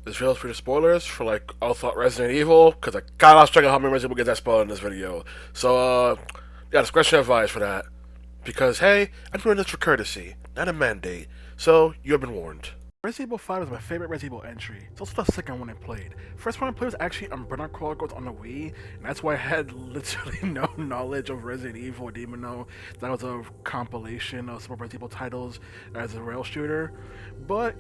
This video's for the spoilers for like all thought Resident Evil, because I kind of struggling how many Resident Evil get that spoiled in this video. So, yeah, discretion advised for that. Because, hey, I'm doing this for courtesy, not a mandate. So, you have been warned. Resident Evil 5 is my favorite Resident Evil entry. It's also the second one I played. First one I played was actually Umbrella Chronicles on the Wii, and that's why I had literally no knowledge of Resident Evil. I didn't even know that was a compilation of some Resident Evil titles as a rail shooter. But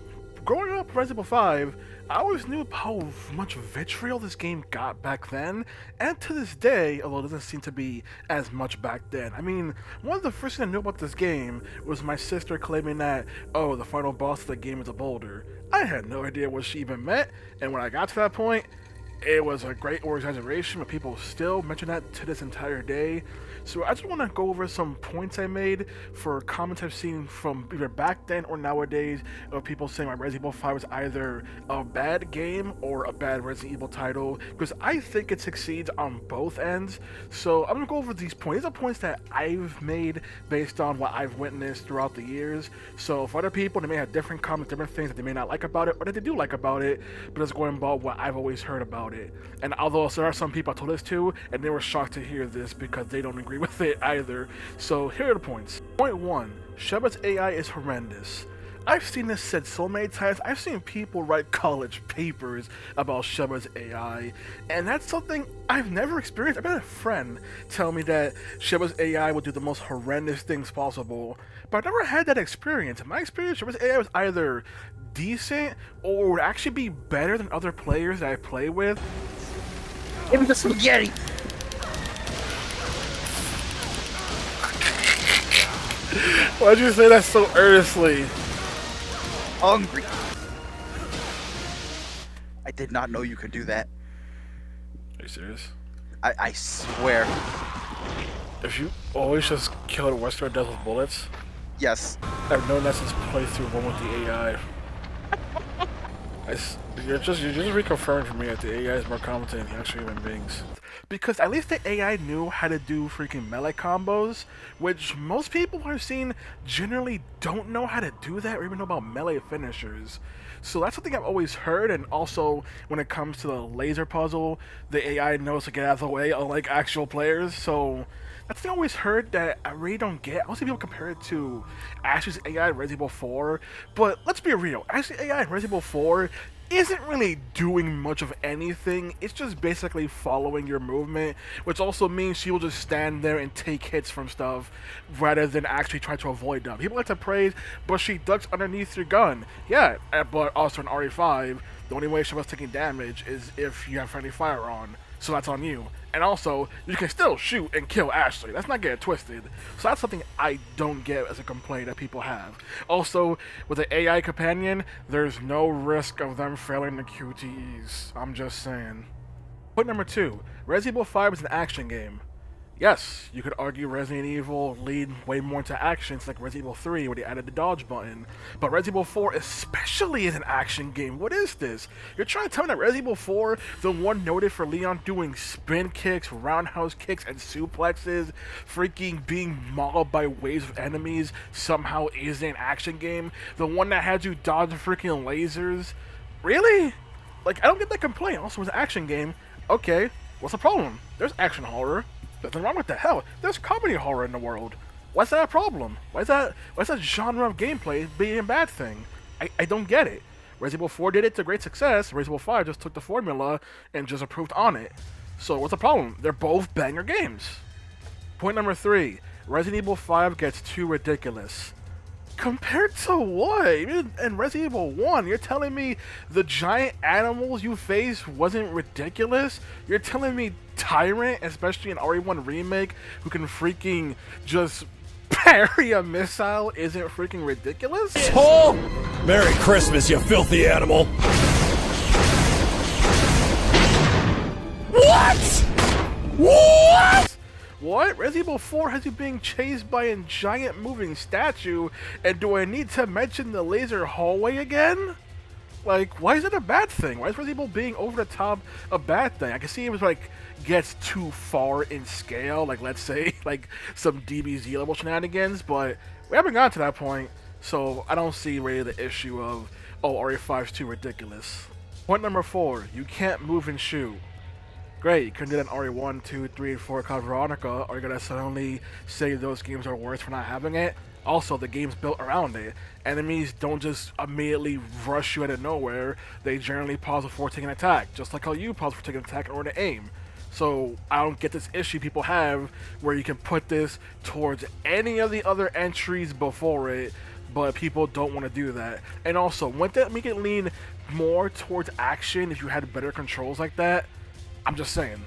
growing up Resident Evil 5, I always knew how much vitriol this game got back then, and to this day, although it doesn't seem to be as much back then. I mean, one of the first things I knew about this game was my sister claiming that, oh, the final boss of the game is a boulder. I had no idea what she even meant, and when I got to that point, it was a great over exaggeration, but people still mention that to this entire day. So I just want to go over some points I made for comments I've seen from either back then or nowadays of people saying my Resident Evil 5 was either a bad game or a bad Resident Evil title, because I think it succeeds on both ends. So I'm going to go over these points. These are points that I've made based on what I've witnessed throughout the years. So for other people, they may have different comments, different things that they may not like about it or that they do like about it, but it's going about what I've always heard about it. And although there are some people I told this to, and they were shocked to hear this because they don't agree with it either. So here are the points. Point 1. Sheba's AI is horrendous. I've seen this said so many times. I've seen people write college papers about Sheba's AI, and that's something I've never experienced. I've had a friend tell me that Sheba's AI would do the most horrendous things possible, but I've never had that experience. In my experience, Sheba's AI was either decent or would actually be better than other players that I play with. Give me the spaghetti! Why'd you say that so earnestly? Hungry. I did not know you could do that. Are you serious? I swear. If you always just kill a Western death with bullets, Yes. I've known that since playthrough 1 with the AI. You're just reconfirming for me that the AI is more competent than actual human beings. Because at least the AI knew how to do freaking melee combos, which most people I've seen generally don't know how to do that or even know about melee finishers. So that's something I've always heard, and also when it comes to the laser puzzle, the AI knows to get out of the way, unlike actual players. So that's the thing I always heard that I really don't get. I see people compare it to Ash's AI in Resident Evil 4, but let's be real, Ash's AI in Resident Evil 4 isn't really doing much of anything. It's just basically following your movement, which also means she will just stand there and take hits from stuff rather than actually try to avoid them. People like to praise, but she ducks underneath your gun. Yeah, but also in RE5, the only way she was taking damage is if you have friendly fire on, so that's on you. And also, you can still shoot and kill Ashley. Let's not get it twisted. So that's something I don't get as a complaint that people have. Also, with the AI companion, there's no risk of them failing the QTEs. I'm just saying. Point number 2. Resident Evil 5 is an action game. Yes, you could argue Resident Evil lead way more into actions like Resident Evil 3 where they added the dodge button, but Resident Evil 4 especially is an action game. What is this? You're trying to tell me that Resident Evil 4, the one noted for Leon doing spin kicks, roundhouse kicks, and suplexes, freaking being mauled by waves of enemies, somehow is an action game? The one that had you dodge freaking lasers? Really? Like, I don't get that complaint. Also, it's an action game. Okay, what's the problem? There's action horror. Nothing wrong with the hell. There's comedy horror in the world. Why's that a problem? Why's that genre of gameplay being a bad thing? I don't get it. Resident Evil 4 did it to great success. Resident Evil 5 just took the formula and just improved on it. So what's the problem? They're both banger games. Point number 3. Resident Evil 5 gets too ridiculous. Compared to what? Even in Resident Evil 1, you're telling me the giant animals you face wasn't ridiculous? You're telling me Tyrant, especially in RE1 Remake, who can freaking just parry a missile, isn't freaking ridiculous? Oh! Merry Christmas, you filthy animal! What? What? What? Resident Evil 4 has you being chased by a giant moving statue, and do I need to mention the laser hallway again? Like, why is it a bad thing? Why is Resident Evil being over the top a bad thing? I can see it was like gets too far in scale, like let's say like some DBZ level shenanigans, but we haven't gotten to that point, so I don't see really the issue of, oh, RE5's too ridiculous. Point number 4, you can't move and shoot. Great, you can do that in RE1, 2, 3, and 4 called Veronica. Are you gonna suddenly say those games are worse for not having it? Also, the game's built around it. Enemies don't just immediately rush you out of nowhere. They generally pause before taking an attack, just like how you pause before taking an attack in order to aim. So I don't get this issue people have where you can put this towards any of the other entries before it, but people don't want to do that. And also, wouldn't that make it lean more towards action if you had better controls like that? I'm just saying.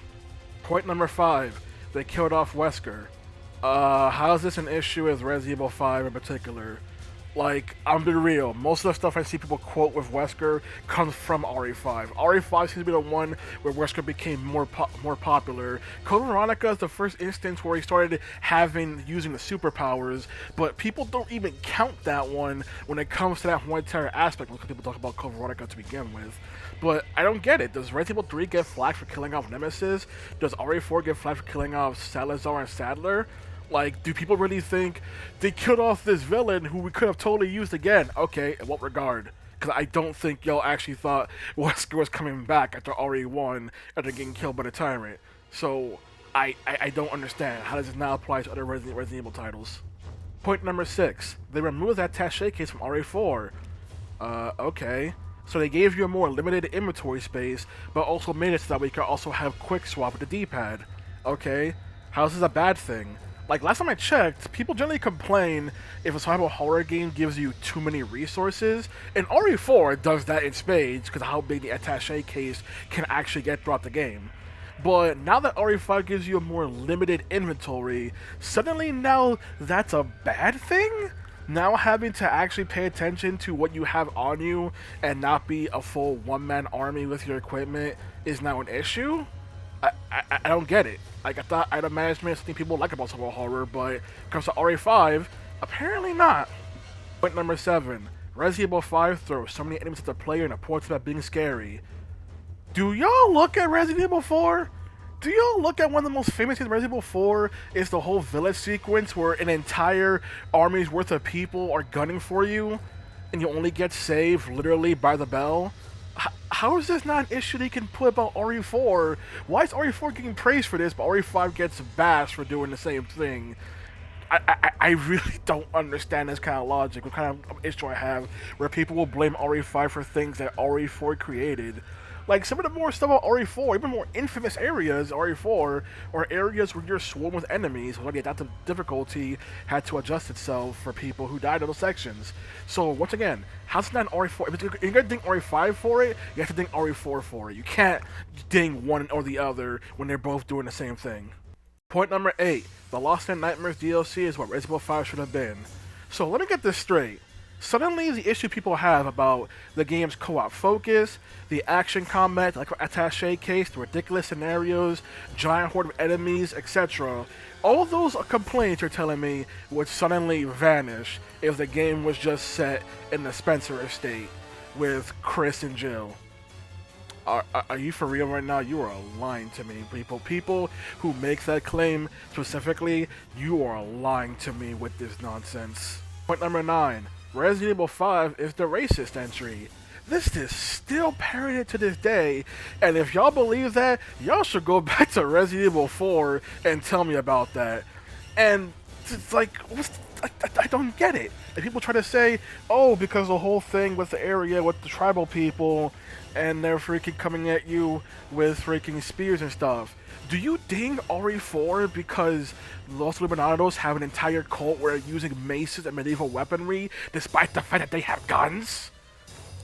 Point number 5, they killed off Wesker. How is this an issue with Resident Evil 5 in particular? Like, I'm being real, most of the stuff I see people quote with Wesker comes from RE5. RE5 seems to be the one where Wesker became more popular. Code Veronica is the first instance where he started using the superpowers, but people don't even count that one when it comes to that humanitarian aspect, because people talk about Code Veronica to begin with. But I don't get it. Does Resident Evil 3 get flagged for killing off Nemesis? Does RE4 get flagged for killing off Salazar and Sadler? Like, do people really think they killed off this villain who we could have totally used again? Okay, in what regard? Because I don't think y'all actually thought Wesker was coming back after RE1 after getting killed by the Tyrant. So, I don't understand. How does this now apply to other Resident Evil titles? Point number 6. They removed that attaché case from RE4. Okay. So they gave you a more limited inventory space, but also made it so that we could also have quick swap with the D-pad. Okay. How is this a bad thing? Like, last time I checked, people generally complain if a survival horror game gives you too many resources, and RE4 does that in spades because of how big the attaché case can actually get throughout the game. But now that RE5 gives you a more limited inventory, suddenly now that's a bad thing? Now having to actually pay attention to what you have on you and not be a full one-man army with your equipment is now an issue? I don't get it. Like, I thought item management is something people like about survival horror, but when it comes to RE5, apparently not. Point number 7. Resident Evil 5 throws so many enemies at the player and reports about being scary. Do y'all look at Resident Evil 4? Do y'all look at one of the most famous things in Resident Evil 4 is the whole village sequence where an entire army's worth of people are gunning for you and you only get saved literally by the bell? How is this not an issue they can put about RE4? Why is RE4 getting praised for this, but RE5 gets bashed for doing the same thing? I really don't understand this kind of logic, what kind of issue I have, where people will blame RE5 for things that RE4 created. Like, some of the more stuff about RE4, even more infamous areas, RE4, are areas where you're swarmed with enemies, where the adaptive difficulty had to adjust itself for people who died in those sections. So, once again, how's that an RE4? If you're gonna ding RE5 for it, you have to ding RE4 for it. You can't ding one or the other when they're both doing the same thing. Point number 8. The Lost in Nightmares DLC is what Resident Evil 5 should have been. So, let me get this straight. Suddenly, the issue people have about the game's co-op focus, the action combat, like attaché case, the ridiculous scenarios, giant horde of enemies, etc. All of those complaints are telling me would suddenly vanish if the game was just set in the Spencer estate with Chris and Jill. Are you for real right now? You are lying to me, people. People who make that claim specifically, you are lying to me with this nonsense. Point number 9. Resident Evil 5 is the racist entry. This is still parroted to this day, and if y'all believe that, y'all should go back to Resident Evil 4 and tell me about that. And it's like, I don't get it. And people try to say, oh, because the whole thing with the area with the tribal people, and they're freaking coming at you with freaking spears and stuff. Do you ding RE4 because Los Illuminados have an entire cult where they're using maces and medieval weaponry despite the fact that they have guns?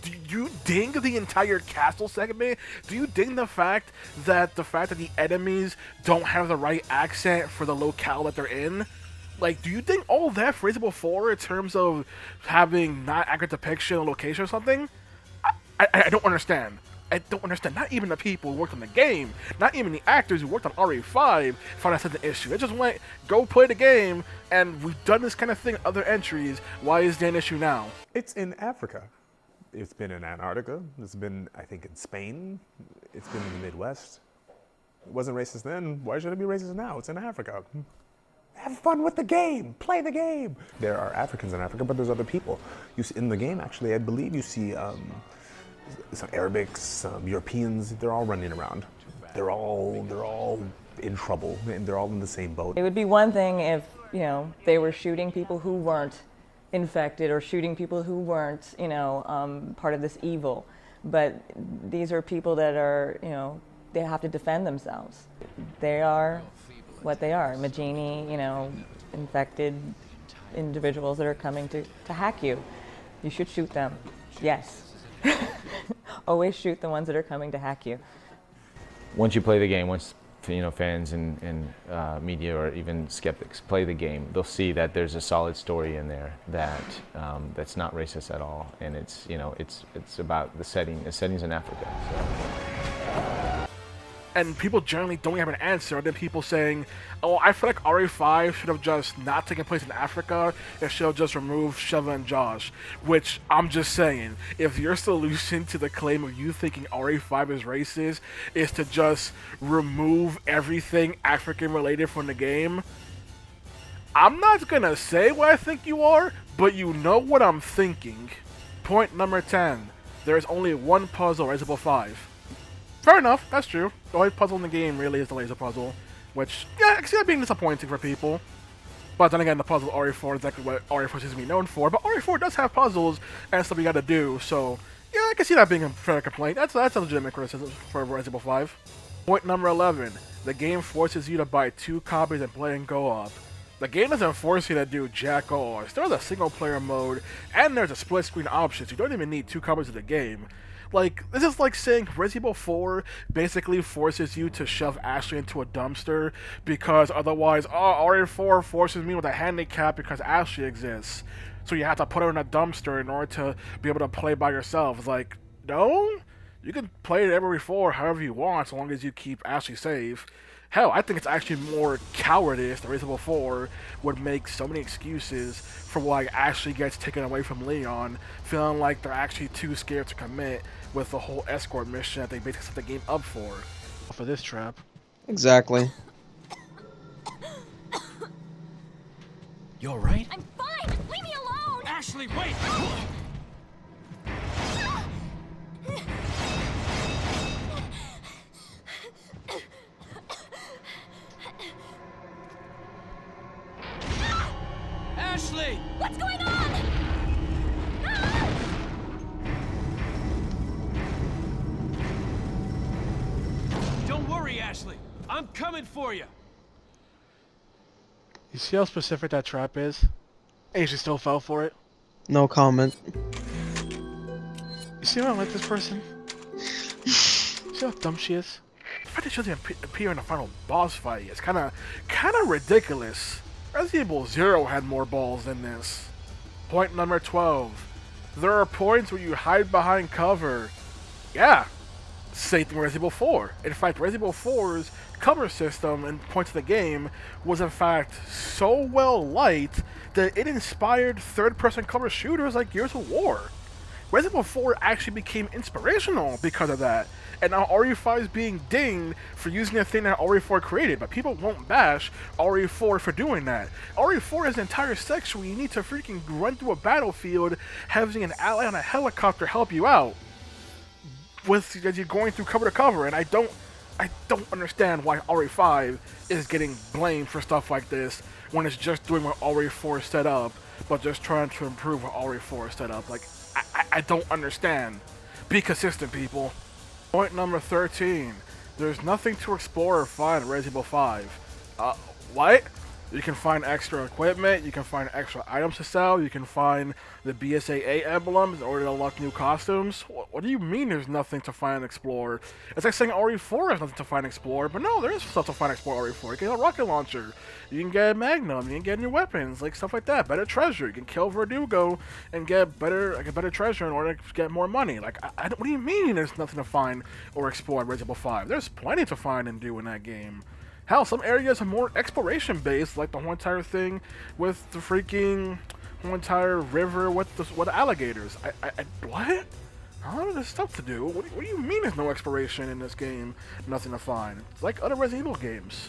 Do you ding the entire castle segment? Do you ding the fact that the enemies don't have the right accent for the locale that they're in? Like, do you ding all that for Resident Evil 4 in terms of having not accurate depiction of location or something? I don't understand. I don't understand. Not even the people who worked on the game, not even the actors who worked on RE5 found that an issue. They just went, go play the game, and we've done this kind of thing in other entries. Why is there an issue now? It's in Africa. It's been in Antarctica. It's been, I think, in Spain. It's been in the Midwest. It wasn't racist then. Why should it be racist now? It's in Africa. Have fun with the game. Play the game. There are Africans in Africa, but there's other people. You see, in the game, actually, I believe you see some Arabics, some Europeans. They're all running around. They're all in trouble, and they're all in the same boat. It would be one thing if, you know, they were shooting people who weren't infected or shooting people who weren't, you know, part of this evil. But these are people that are, you know, they have to defend themselves. They are what they are. Majini, you know, infected individuals that are coming to hack you. You should shoot them. Yes. Always shoot the ones that are coming to hack you. Once you play the game, once fans and media or even skeptics play the game, they'll see that there's a solid story in there that that's not racist at all, and it's about the setting. The setting's in Africa. So. And people generally don't have an answer. And then people saying, "Oh, I feel like RE5 should have just not taken place in Africa. It should have just removed Sheva and Josh." Which I'm just saying, if your solution to the claim of you thinking RE5 is racist is to just remove everything African related from the game, I'm not gonna say what I think you are, but you know what I'm thinking. Point number 10. There is only one puzzle, Resident Evil 5. Fair enough, that's true. The only puzzle in the game really is the laser puzzle, which, yeah, I can see that being disappointing for people. But then again, the puzzle RE4 is exactly what RE4 seems to be known for, but RE4 does have puzzles and stuff you gotta do, so yeah, I can see that being a fair complaint. That's a legitimate criticism for Resident Evil 5. Point number 11. The game forces you to buy 2 copies and play and go up. The game doesn't force you to do jack all. There's a single player mode, and there's a split screen option, so you don't even need 2 copies of the game. Like, this is like saying Resident Evil 4 basically forces you to shove Ashley into a dumpster because otherwise, RE4 forces me with a handicap because Ashley exists. So you have to put her in a dumpster in order to be able to play by yourself. It's like, no? You can play it every 4 however you want as long as you keep Ashley safe. Hell, I think it's actually more cowardice that Resident Evil 4 would make so many excuses for why Ashley gets taken away from Leon, feeling like they're actually too scared to commit with the whole escort mission that they basically set the game up for this trap. Exactly. You alright? I'm fine! Just leave me alone! Ashley, wait! Ashley! What's going on? Don't worry, Ashley. I'm coming for you. You see how specific that trap is? And she still fell for it? No comment. You see how I like this person? See how dumb she is? The fact that she doesn't appear in the final boss fight is kinda ridiculous. Resident Evil 0 had more balls than this. Point number 12. There are points where you hide behind cover. Yeah, same thing with Resident Evil 4. In fact, Resident Evil 4's cover system and points of the game was in fact so well liked that it inspired third-person cover shooters like Gears of War. Resident Evil 4 actually became inspirational because of that, and now RE5 is being dinged for using a thing that RE4 created, but people won't bash RE4 for doing that. RE4 has an entire section where you need to freaking run through a battlefield having an ally on a helicopter help you out as you're going through cover to cover, and I don't understand why RE5 is getting blamed for stuff like this when it's just doing what RE4 set up, but just trying to improve what RE4 set up. Like, I don't understand. Be consistent, people. Point number 13. There's nothing to explore or find in Resident Evil 5. What? You can find extra equipment, you can find extra items to sell, you can find the BSAA emblems in order to unlock new costumes. What do you mean there's nothing to find and explore? It's like saying RE4 has nothing to find and explore, but no, there is stuff to find and explore RE4. You can get a rocket launcher, you can get a Magnum, you can get new weapons, like stuff like that, better treasure. You can kill Verdugo and get better treasure in order to get more money. Like, what do you mean there's nothing to find or explore in Resident Evil 5? There's plenty to find and do in that game. Hell, some areas are more exploration-based, like the whole entire thing with the freaking whole entire river with the alligators. What? Oh, there's stuff to do. What do you mean there's no exploration in this game? Nothing to find. It's like other Resident Evil games.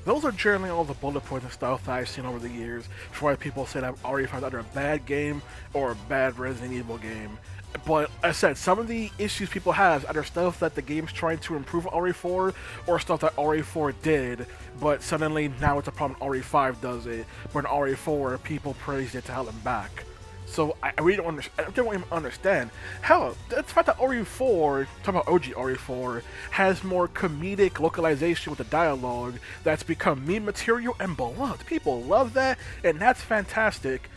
Those are generally all the bullet points and stuff that I've seen over the years for why people say that RE5 is either a bad game or a bad Resident Evil game. But as I said, some of the issues people have are stuff that the game's trying to improve RE4 or stuff that RE4 did, but suddenly now it's a problem RE5 does it, but in RE4 people praised it to hell and back. So I really don't understand. I don't even understand. Hell, the fact that RE4, talking about OG RE4, has more comedic localization with the dialogue that's become meme material and beloved. People love that, and that's fantastic.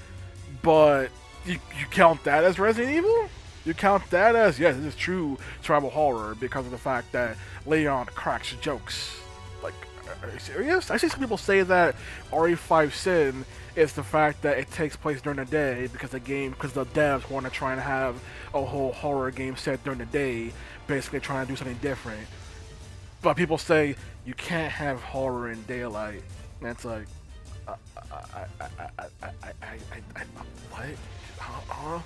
But you count that as Resident Evil? You count that as, yes, this is true tribal horror because of the fact that Leon cracks jokes. Like, are you serious? I see some people say that RE5 Sin is the fact that it takes place during the day because the devs want to try and have a whole horror game set during the day, basically trying to do something different. But people say you can't have horror in daylight. And it's like, what? Huh?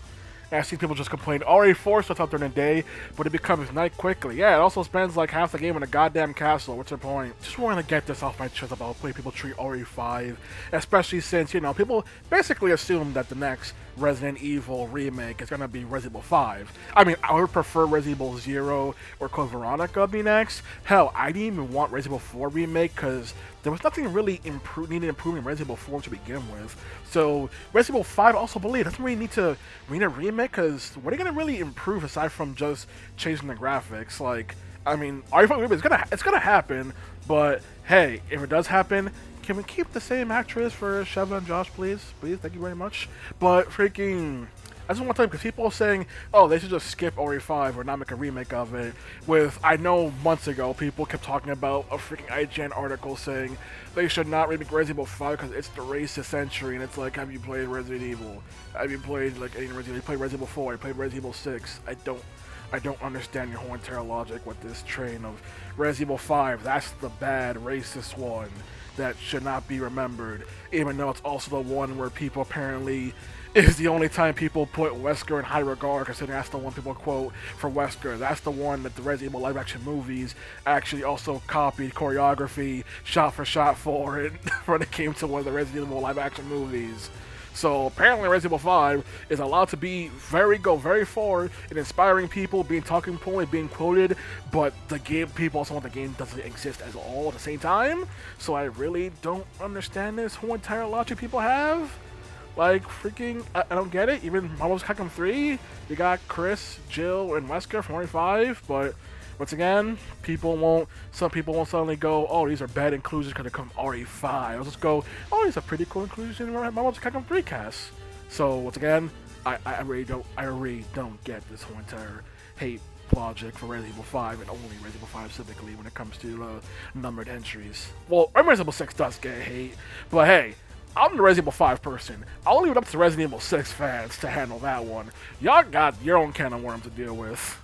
And I see people just complain, RE4 starts out during the day, but it becomes night quickly. Yeah, it also spends like half the game in a goddamn castle. What's their point? Just wanted to get this off my chest about the way people treat RE5, especially since, you know, people basically assume that the next Resident Evil remake is going to be Resident Evil 5. I mean, I would prefer Resident Evil 0 or Code Veronica be next. Hell, I didn't even want Resident Evil 4 remake because there was nothing really needed improving Resident Evil 4 to begin with. So Resident Evil 5, I also believe, doesn't really need a remake because what are you going to really improve aside from just changing the graphics? Like, I mean, RE5 remake, it's gonna happen, but hey, if it does happen, can we keep the same actress for Sheva and Josh, please? Please, thank you very much. But freaking, I just want to tell you, because people are saying, oh, they should just skip RE5 or not make a remake of it. With, I know months ago, people kept talking about a freaking IGN article saying they should not remake Resident Evil 5 because it's the racist century. And it's like, have you played Resident Evil? Have you played like any Resident Evil? You played Resident Evil 4, you played Resident Evil 6. I don't understand your whole entire logic with this train of Resident Evil 5. That's the bad racist one that should not be remembered, even though it's also the one where people apparently is the only time people put Wesker in high regard, considering that's the one people quote for Wesker. That's the one that the Resident Evil live-action movies actually also copied choreography shot for shot for it when it came to one of the Resident Evil live-action movies. So apparently Resident Evil 5 is allowed to go very far in inspiring people, being talking point, being quoted, but the game, people also want the game doesn't exist at all at the same time. So I really don't understand this whole entire logic people have. Like, freaking, I don't get it. Even Marvel's Capcom 3, you got Chris, Jill, and Wesker from RE5, but once again, some people won't suddenly go, oh, these are bad inclusions because they come RE5. I'll just go, oh, these are pretty cool inclusions in Marvel's Capcom 3 cast. So once again, I really don't get this whole entire hate logic for Resident Evil 5 and only Resident Evil 5 specifically when it comes to numbered entries. Well, Resident Evil 6 does get hate, but hey, I'm the Resident Evil 5 person. I'll leave it up to Resident Evil 6 fans to handle that one. Y'all got your own can of worms to deal with.